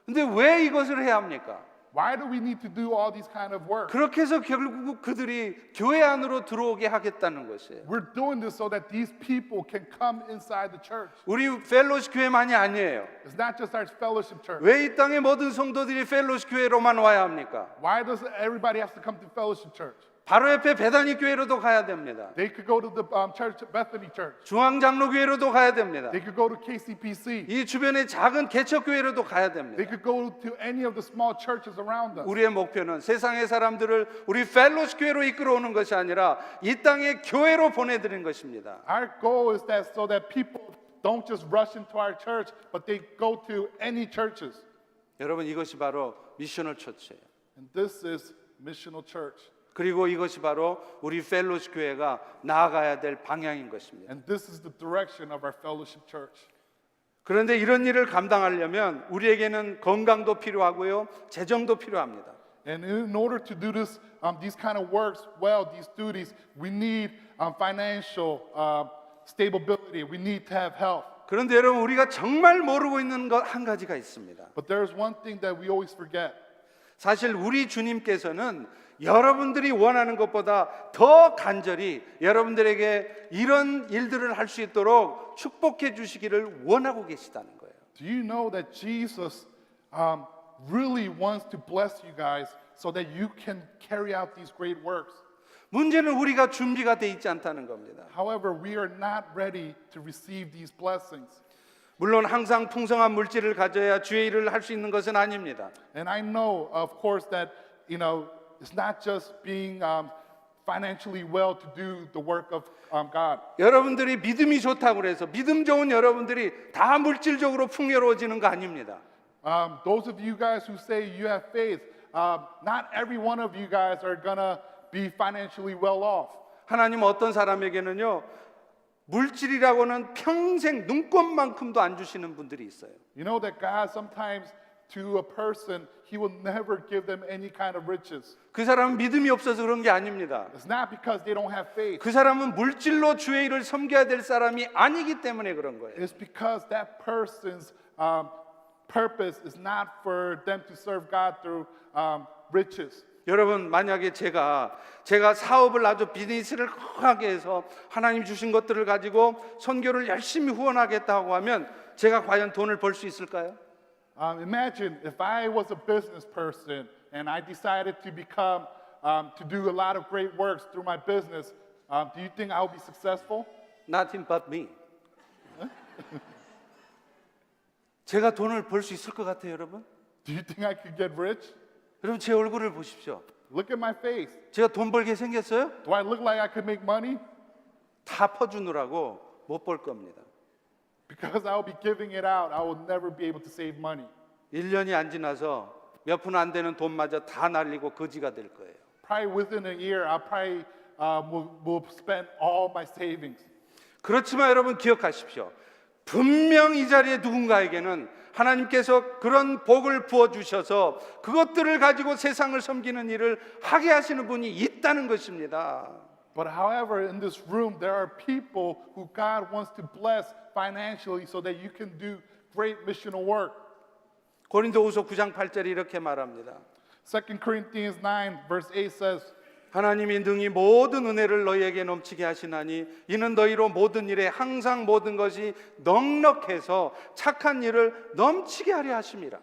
S1: 근데 왜 이것을 해야 합니까?
S2: Why do we need to do all these kind of work?
S1: 그렇게 해서 결국 그들이 교회 안으로 들어오게 하겠다는 것이에요.
S2: We're doing this so that these people can come inside the church.
S1: 우리 펠로시 교회만이 아니에요.
S2: It's not just our fellowship church.
S1: 왜 이 땅의 모든 성도들이 펠로시 교회로만 와야 합니까?
S2: Why does everybody have to come to fellowship church?
S1: 바로 옆에 베다니 교회로도 가야 됩니다.
S2: They could go to the church, Bethany Church.
S1: 중앙장로교회로도 가야 됩니다.
S2: They could go to KCPC.
S1: 이 주변의 작은 개척교회로도 가야
S2: They
S1: 됩니다.
S2: could go to any of the small churches around us.
S1: 우리의 목표는 세상의 사람들을 우리 펠로시 교회로 이끌어오는 것이 아니라 이 땅의 교회로 보내드리는 것입니다.
S2: Our goal is that so that people don't just rush into our church, but they go to any churches.
S1: 여러분 이것이 바로 미셔널 처치예요.
S2: And this is missional church.
S1: 그리고 이것이 바로 우리 펠로시 교회가 나아가야 될 방향인 것입니다.
S2: And this is the direction of our fellowship church.
S1: 그런데 이런 일을 감당하려면 우리에게는 건강도 필요하고요, 재정도 필요합니다.
S2: And in order to do this, these kind of works well, these duties, we need financial stability. We need to have health.
S1: 그런데 여러분 우리가 정말 모르고 있는 것 한 가지가 있습니다.
S2: But there's one thing that we always forget.
S1: 사실 우리 주님께서는 여러분들이 원하는 것보다 더 간절히 여러분들에게 이런 일들을 할 수 있도록 축복해 주시기를 원하고 계시다는 거예요.
S2: Do you know that Jesus really wants to bless you guys so that you can carry out these great works?
S1: 문제는 우리가 준비가 돼 있지 않다는 겁니다.
S2: However, we are not ready to receive these blessings.
S1: 물론 항상 풍성한 물질을 가져야 주의 일을 할 수 있는 것은 아닙니다.
S2: And I know, of course, that it's not just being financially well to do the work of God.
S1: 여러분들이 믿음이 좋다고 그래서 믿음 좋은 여러분들이 다 물질적으로 풍요로워지는 거 아닙니다.
S2: Those of you guys who say you have faith, not every one of you guys are gonna be financially well off.
S1: 하나님 어떤 사람에게는요 물질이라고는 평생 눈곱만큼도 안 주시는 분들이 있어요.
S2: You know that God sometimes to a person, He will never give them any kind of riches.
S1: 그 사람은 믿음이 없어서 그런 게 아닙니다.
S2: It's not because they don't have faith.
S1: 그 사람은 물질로 주의 일을 섬겨야 될 사람이 아니기 때문에 그런 거예요.
S2: It's because that person's purpose is not for them to serve God through riches.
S1: 여러분 만약에 제가 사업을 아주 비즈니스를 크게 해서 하나님 주신 것들을 가지고 선교를 열심히 후원하겠다고 하면 제가 과연 돈을 벌 수 있을까요?
S2: Imagine if I was a business person and I decided to become to do a lot of great works through my business. Do you think I will be successful?
S1: Nothing but me. 제가 돈을 벌 수 있을 것 같아요, 여러분?
S2: Do you think I could get rich?
S1: 여러분 제 얼굴을 보십시오.
S2: Look at my face.
S1: 제가 돈 벌게 생겼어요?
S2: Do I look like I could make money?
S1: 다 퍼주느라고 못 벌 겁니다.
S2: Because I will be giving it out, I will never be able to save money.
S1: 1년이 안 지나서 몇 푼 안 되는 돈마저 다 날리고 거지가 될 거예요.
S2: Probably within a year, I probably will spend all my savings.
S1: 그렇지만 여러분 기억하십시오. 분명 이 자리에 누군가에게는 하나님께서 그런 복을 부어주셔서 그것들을 가지고 세상을 섬기는 일을 하게 하시는 분이 있다는 것입니다.
S2: But however, in this room, there are people who God wants to bless financially so that you can do great missional work.
S1: 고린도후서 9장 8절이 이렇게 말합니다.
S2: 2 Corinthians 9 verse 8 says,
S1: 하나님이 능히 모든 은혜를 너희에게 넘치게 하시나니 이는 너희로 모든 일에 항상 모든 것이 넉넉해서 착한 일을 넘치게 하려 하심이라.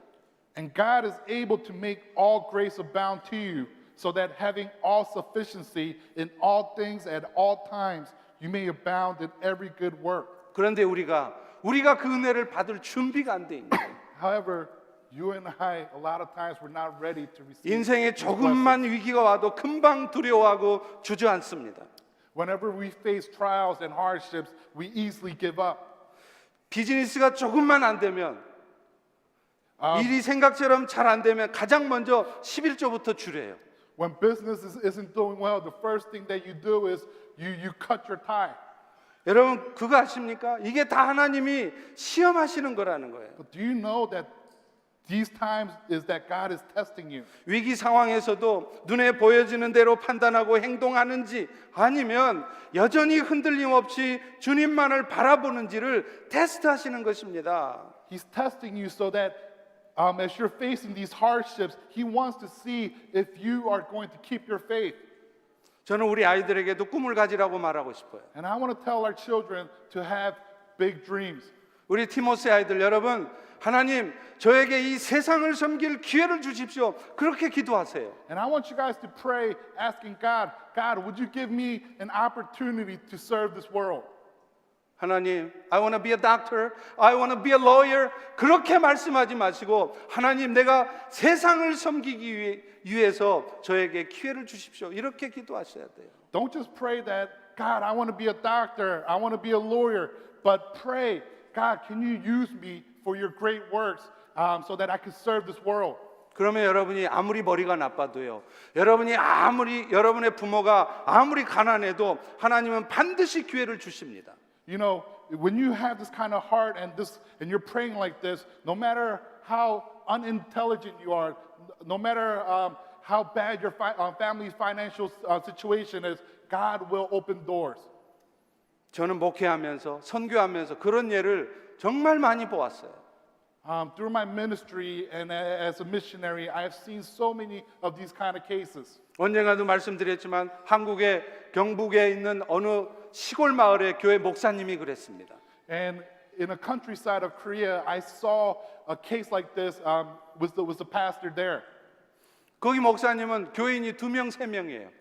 S2: And God is able to make all grace abound to you, so that having all sufficiency in all things at all times, you may abound in every good work.
S1: 그런데 우리가 그 은혜를 받을 준비가 안 돼 있는 거예요.
S2: However, you and I, a lot of times, we're not ready to receive.
S1: 인생에
S2: these
S1: 조금만
S2: blessings.
S1: 위기가 와도 금방 두려워하고 주저앉습니다.
S2: Whenever we face trials and hardships, we easily give up.
S1: 비즈니스가 조금만 안 되면 일이 생각처럼 잘 안 되면 가장 먼저 11조부터 줄여요.
S2: When business isn't doing well, the first thing that you do is you cut your tie.
S1: 여러분 그거 아십니까? 이게 다 하나님이 시험하시는 거라는 거예요.
S2: But do you know that these times is that God is testing you?
S1: 위기 상황에서도 눈에 보여지는 대로 판단하고 행동하는지 아니면 여전히 흔들림 없이 주님만을 바라보는지를 테스트하시는 것입니다.
S2: He's testing you so that as you're facing these hardships, He wants to see if you are going to keep your faith.
S1: 저는 우리 아이들에게도 꿈을 가지라고 말하고 싶어요.
S2: And I want to tell our children to have big dreams.
S1: 우리 티모스 아이들 여러분, 하나님 저에게 이 세상을 섬길 기회를 주십시오. 그렇게 기도하세요.
S2: And I want you guys to pray, asking God, God, would you give me an opportunity to serve this world?
S1: 하나님, I want to be a doctor, I want to be a lawyer. 그렇게 말씀하지 마시고 하나님 내가 세상을 섬기기 위해서 저에게 기회를 주십시오. 이렇게 기도하셔야 돼요.
S2: Don't just pray that, God, I want to be a doctor, I want to be a lawyer, but pray, God, can you use me for your great works so that I can serve this world?
S1: 그러면 여러분이 아무리 머리가 나빠도요. 여러분의 부모가 아무리 가난해도 하나님은 반드시 기회를 주십니다.
S2: You know, when you have this kind of heart and you're praying like this, no matter how unintelligent you are, no matter how bad your family's financial situation is, God will open doors.
S1: 저는 목회하면서 선교하면서 그런 예를 정말 많이 보았어요.
S2: Through my ministry and as a missionary, I have seen so many of these kind of cases.
S1: 언젠가도 말씀드렸지만 한국의 경북에 있는 어느 시골 마을의 교회 목사님이 그랬습니다.
S2: And in a countryside of Korea, I saw a case like this. Was the pastor there?
S1: 거기 목사님은 교인이 2명, 3명이에요.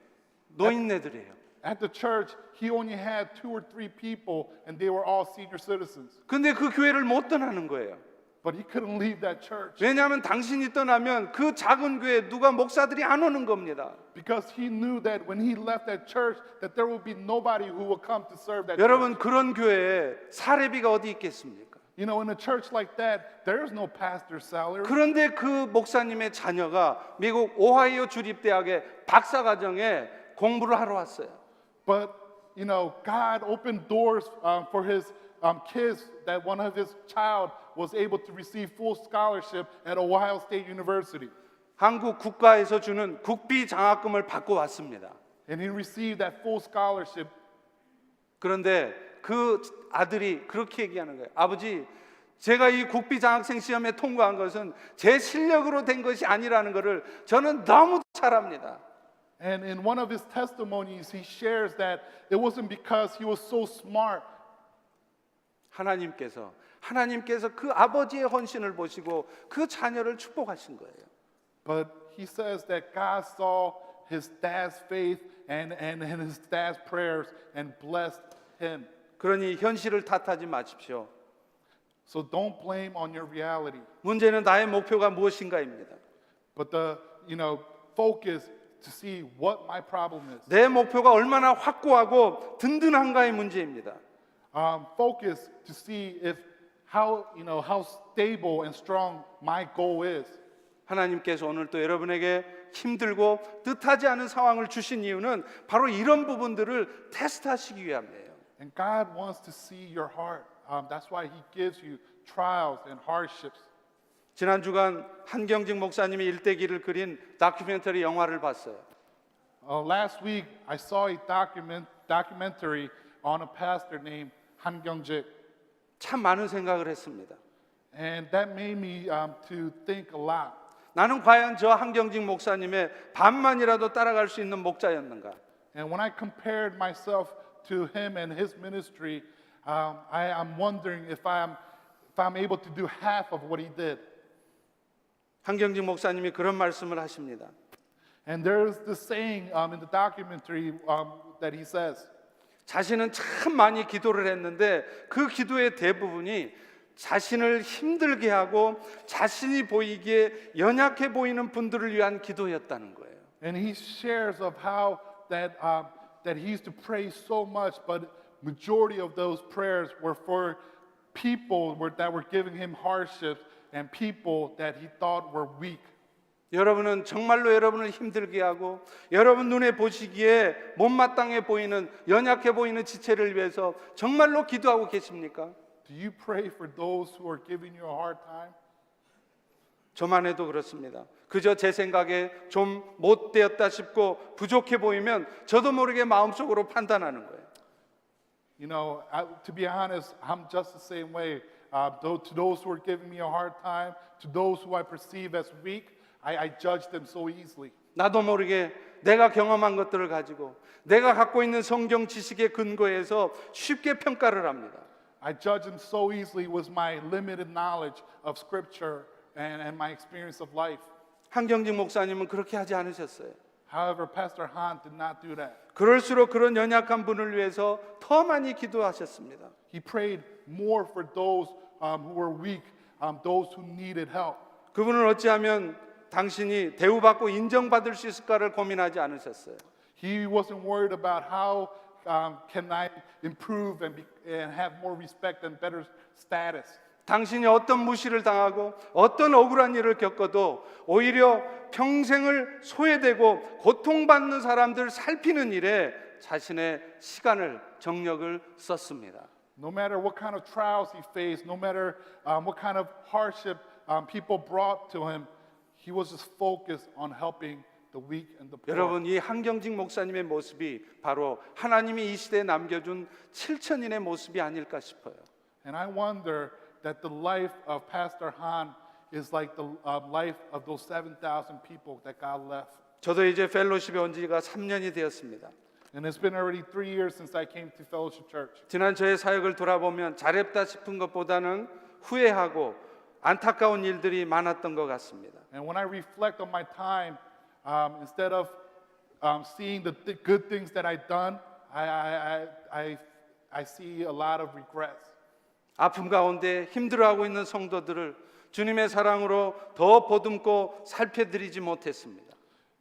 S1: 노인네들이에요.
S2: At the church, he only had 2 or 3 people, and they were all senior citizens.
S1: 근데 그 교회를 못 떠나는 거예요.
S2: But he couldn't leave that church
S1: 왜냐하면 당신이 떠나면 그 작은 교회에 누가 목사들이 안 오는 겁니다.
S2: because he knew that when he left that church, that there would be nobody who would come to serve that
S1: 여러분
S2: church.
S1: 그런 교회에 사례비가 어디 있겠습니까?
S2: You know, in a church like that, there is no pastor's salary.
S1: 그런데 그 목사님의 자녀가 미국 오하이오 주립대학의 박사과정에 공부를 하러 왔어요.
S2: But you know, God opened doors for his kids that one of his child was able to receive full scholarship at Ohio State University.
S1: 한국 국가에서 주는 국비 장학금을 받고 왔습니다.
S2: And he received that full scholarship.
S1: 그런데 그 아들이 그렇게 얘기하는 거예요. 아버지, 제가 이 국비 장학생 시험에 통과한 것은 제 실력으로 된 것이 아니라는 것을 저는 너무 잘 압니다.
S2: And in one of his testimonies, he shares that it wasn't because he was so smart.
S1: 하나님께서 그 아버지의 헌신을 보시고 그 자녀를 축복하신 거예요.
S2: But he says that God saw his dad's faith and his dad's prayers and blessed him.
S1: 그러니 현실을 탓하지 마십시오.
S2: So don't blame on your reality.
S1: 문제는 나의 목표가 무엇인가입니다.
S2: But the focus to see what my problem is.
S1: 내 목표가 얼마나 확고하고 든든한가의 문제입니다.
S2: Focus to see if how stable and strong my goal is.
S1: 하나님께서 오늘 또 여러분에게 힘들고 뜻하지 않은 상황을 주신 이유는 바로 이런 부분들을 테스트하시기 위함이에요.
S2: And God wants to see your heart. That's why He gives you trials and hardships.
S1: 지난 주간 한경직 목사님이 일대기를 그린 다큐멘터리 영화를 봤어요.
S2: Last week, I saw a documentary on a pastor named Han Kyung-jik.
S1: 참 많은 생각을 했습니다.
S2: And that made me to think a lot.
S1: 나는 과연 저 한경직 목사님의 반만이라도 따라갈 수 있는 목자였는가?
S2: And when I compared myself to him and his ministry, I'm wondering if I'm able to do half of what he did.
S1: 한경직 목사님이 그런 말씀을 하십니다.
S2: And there's this saying in the documentary that he says,
S1: 자신은 참 많이 기도를 했는데 그 기도의 대부분이 자신을 힘들게 하고 자신이 보이기에 연약해 보이는 분들을 위한 기도였다는 거예요.
S2: and he shares of how that he used to pray so much, but majority of those prayers were for people that were giving him hardships and people that he thought were weak.
S1: 여러분은 정말로 여러분을 힘들게 하고 여러분 눈에 보시기에 못마땅해 보이는 연약해 보이는 지체를 위해서 정말로 기도하고 계십니까?
S2: Do you pray for those who are giving you a hard time?
S1: 저만 해도 그렇습니다. 그저 제 생각에 좀 못되었다 싶고 부족해 보이면 저도 모르게 마음속으로 판단하는 거예요.
S2: You know, to be honest, I'm just the same way. To those who are giving me a hard time, to those who I perceive as weak, I judge them so easily.
S1: 나도 모르게 내가 경험한 것들을 가지고 내가 갖고 있는 성경 지식에 근거해서 쉽게 평가를 합니다.
S2: I judge them so easily with my limited knowledge of Scripture and my experience of life.
S1: 한경직 목사님은 그렇게 하지 않으셨어요.
S2: However, Pastor Han did not do that.
S1: 그럴수록 그런 연약한 분을 위해서 더 많이 기도하셨습니다.
S2: He prayed more for those who were weak, those who needed help.
S1: 그분은 어찌하면 당신이 대우받고 인정받을 수 있을까를 고민하지 않으셨어요.
S2: He wasn't worried about how can I improve and have more respect and better status.
S1: 당신이 어떤 무시를 당하고 어떤 억울한 일을 겪어도 오히려 평생을 소외되고 고통받는 사람들 살피는 일에 자신의 시간을 정력을 썼습니다.
S2: No matter what kind of trials he faced, no matter what kind of hardship people brought to him, he was just focused on helping the weak and the poor.
S1: 여러분, 이 한경직 목사님의 모습이 바로 하나님이 이 시대에 남겨준 7천인의 모습이 아닐까 싶어요.
S2: And I wonder that the life of Pastor Han is like the life of those 7,000 people that God left.
S1: 저도 이제 펠로십에 온 지가 3년이 되었습니다.
S2: And it's been already 3 years since I came to Fellowship Church.
S1: 지난 저의 사역을 돌아보면 잘했다 싶은 것보다는 후회하고 안타까운 일들이 많았던 것 같습니다.
S2: And when I reflect on my time, instead of seeing the good things that I've done, I see a lot of regrets.
S1: 아픔 가운데 힘들어하고 있는 성도들을 주님의 사랑으로 더 보듬고 살펴드리지 못했습니다.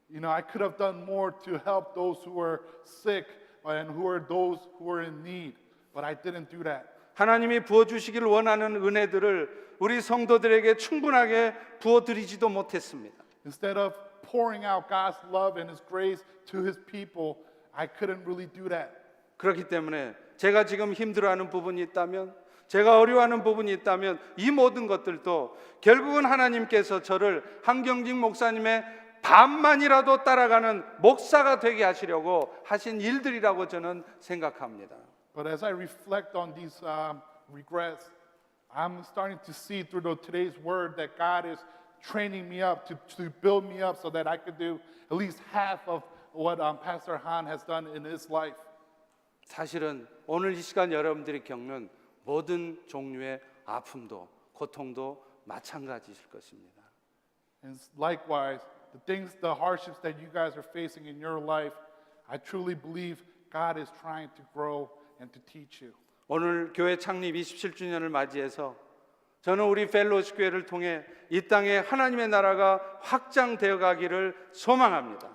S2: You know, I could have done more to help those who were sick and those who were in need, but I didn't do that.
S1: 하나님이 부어주시기를 원하는 은혜들을 우리 성도들에게 충분하게 부어드리지도 못했습니다.
S2: Instead of pouring out God's love and His grace to His people, I couldn't really do that.
S1: 그렇기 때문에 제가 지금 힘들어하는 부분이 있다면, 제가 어려워하는 부분이 있다면 이 모든 것들도 결국은 하나님께서 저를 한경직 목사님의 반만이라도 따라가는 목사가 되게 하시려고 하신 일들이라고 저는 생각합니다.
S2: But as I reflect on these regrets, I'm starting to see through today's word that God is training me up to build me up so that I could do at least half of what Pastor Han has done in his life.
S1: 사실은 오늘 이 시간 여러분들이 겪는 모든 종류의 아픔도 고통도 마찬가지일 것입니다.
S2: And likewise, the hardships that you guys are facing in your life, I truly believe God is trying to grow and to teach you.
S1: 오늘 교회 창립 27주년을 맞이해서 저는 우리 펠로십 교회를 통해 이 땅에 하나님의 나라가 확장되어 가기를 소망합니다.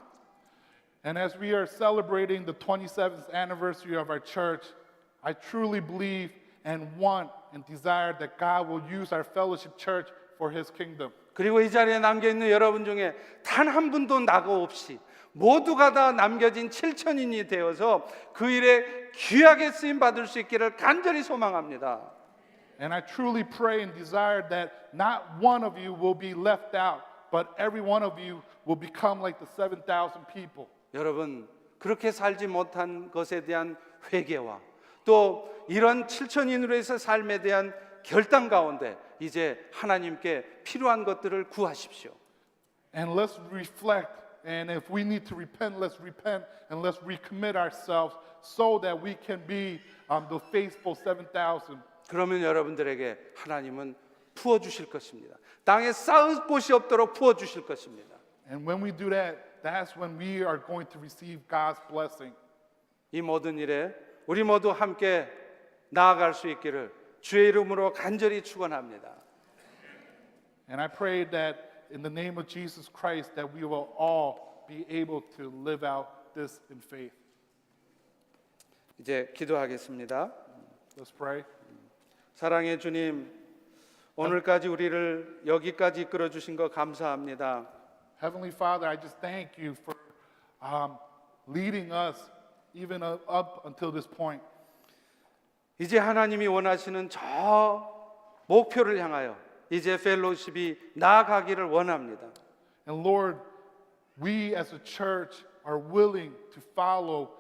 S2: And as we are celebrating the 27th anniversary of our church, I truly believe and want and desire that God will use our fellowship church for His kingdom.
S1: 그리고 이 자리에 남겨 있는 여러분 중에 단 한 분도 낙오 없이 모두가 다 남겨진 7천인이 되어서 그 일에 귀하게 쓰임 받을 수 있기를 간절히 소망합니다.
S2: And I truly pray and desire that not one of you will be left out, but every one of you will become like the 7,000 people.
S1: 여러분, 그렇게 살지 못한 것에 대한 회개와 또 이런 7천인으로 해서 삶에 대한 결단 가운데 이제 하나님께 필요한 것들을 구하십시오.
S2: And let's reflect. And if we need to repent, let's repent and let's recommit ourselves so that we can be the faithful 7,000.
S1: 그러면 여러분들에게 하나님은 부어주실 것입니다. 땅에 쌓을 곳이 없도록 부어주실 것입니다.
S2: And when we do that, that's when we are going to receive God's blessing.
S1: 이 모든 일에 우리 모두 함께 나아갈 수 있기를 주의 이름으로 간절히 축원합니다.
S2: And I pray that in the name of Jesus Christ that we will all be able to live out this in faith.
S1: 이제 기도하겠습니다.
S2: Let's pray.
S1: 사랑의 주님, 오늘까지 우리를 여기까지 이끌어 주신 거 감사합니다.
S2: Heavenly Father, I just thank you for leading us even up until this point.
S1: 이제 하나님이 원하시는 저 목표를 향하여 이제 펠로십이 나아가기를 원합니다.
S2: And Lord, we as a church are willing to follow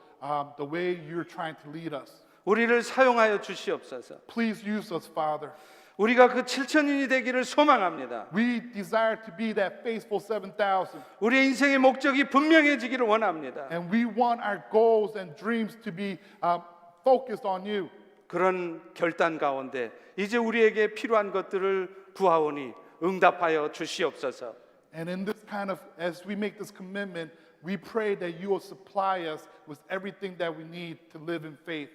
S2: the way you're trying to lead us.
S1: 우리를 사용하여 주시옵소서.
S2: Please use us, Father.
S1: 우리가 그 7천인이 되기를 소망합니다.
S2: We desire to be that faithful 7,000.
S1: 우리의 인생의 목적이 분명해지기를 원합니다.
S2: And we want our goals and dreams to be focused on you.
S1: 그런 결단 가운데 이제 우리에게 필요한 것들을 구하오니 응답하여 주시옵소서.
S2: And in this as we make this commitment, we pray that you will supply us with everything that we need to live in faith.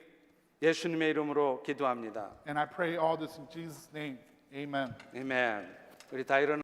S1: 예수님의 이름으로 기도합니다.
S2: And I pray all this in Jesus' name. Amen.
S1: 아멘. 우리 다 일어나